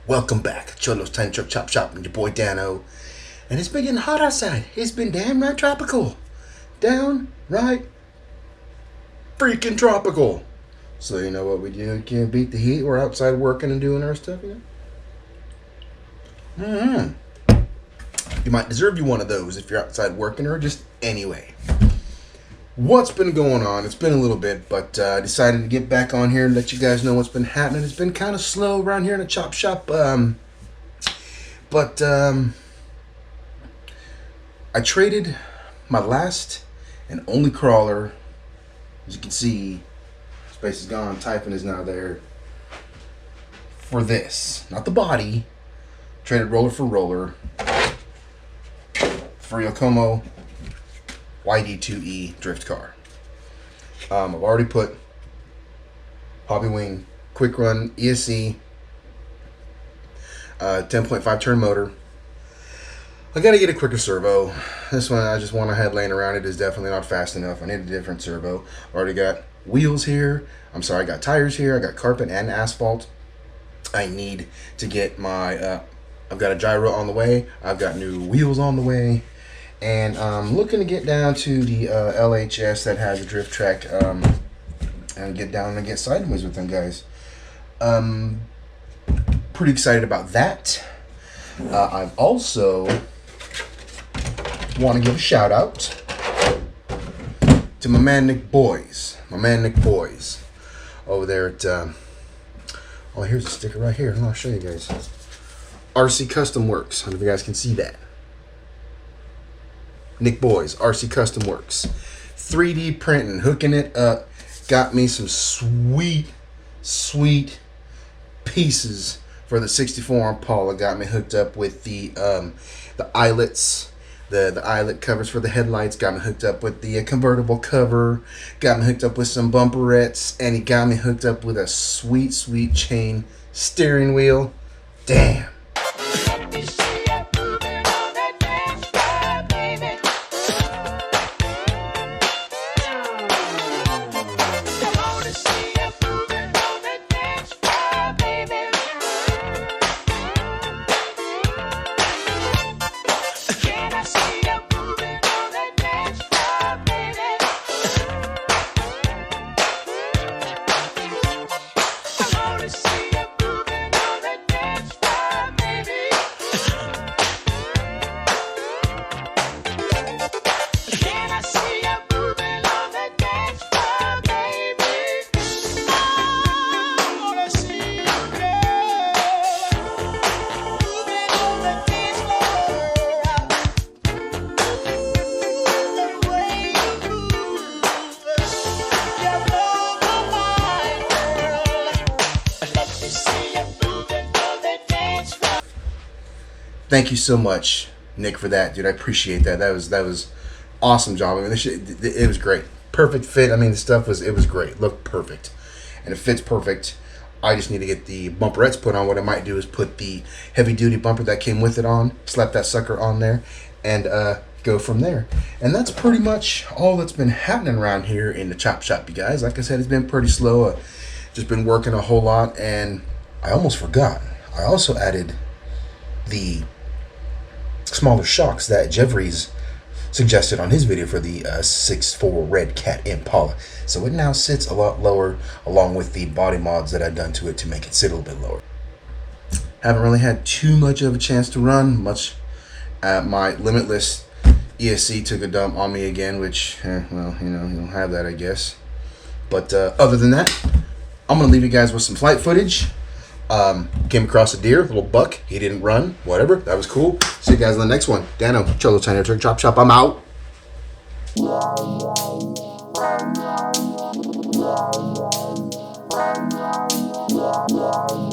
Welcome back, Cholo's Tiny Truck Chop Shop, and your boy Dano. And it's been getting hot outside. It's been damn right tropical. Downright freaking tropical. So you know what we do? Can't beat the heat. We're outside working and doing our stuff, you know? You might deserve you one of those if you're outside working or just anyway. What's been going on? It's been a little bit, but I decided to get back on here and let you guys know what's been happening. It's been kind of slow around here in the chop shop, but I traded my last and only crawler. As you can see, space is gone, typing is now there, for this. Not the body. Traded roller for roller for Yokomo YD2E drift car. I've already put Hobby Wing quick run ESC 10.5 turn motor. I gotta get a quicker servo. This one I just want to head laying around. It is definitely not fast enough. I need a different servo. Already got wheels here. I got tires here. I got carpet and asphalt. I need to get my I've got a gyro on the way. I've got new wheels on the way. And I'm looking to get down to the LHS that has a drift track and get down and get sideways with them guys. Pretty excited about that. I've also want to give a shout out to my man Nick Boys. Over there at oh, here's a sticker right here. I'll show you guys. RC Custom Works. I don't know if you guys can see that. Nick Boys, RC Custom Works. 3D printing, hooking it up. Got me some sweet pieces for the 64 Impala. Got me hooked up with the eyelets, the eyelet covers for the headlights. Got me hooked up with the convertible cover. Got me hooked up with some bumperettes, and he got me hooked up with a sweet chain steering wheel. Damn. Thank you so much, Nick, for that, dude. I appreciate that. That was awesome job. I mean, this shit, it was great. Perfect fit. I mean, it was great. Looked perfect. And it fits perfect. I just need to get the bumperettes put on. What I might do is put the heavy-duty bumper that came with it on, slap that sucker on there, and go from there. And that's pretty much all that's been happening around here in the chop shop, you guys. Like I said, it's been pretty slow. Just been working a whole lot, and I almost forgot. I also added the smaller shocks that Jeffries suggested on his video for the 6.4 Red Cat Impala. So it now sits a lot lower, along with the body mods that I've done to it to make it sit a little bit lower. Haven't really had too much of a chance to run much. My Limitless ESC took a dump on me again, which, well, you know, you don't have that, I guess. But other than that, I'm going to leave you guys with some flight footage. Came across a deer, a little buck. He didn't run, whatever. That was cool. See you guys in the next one. Dano, Cholo, Tiny Truck Chop Shop. I'm out. Yeah.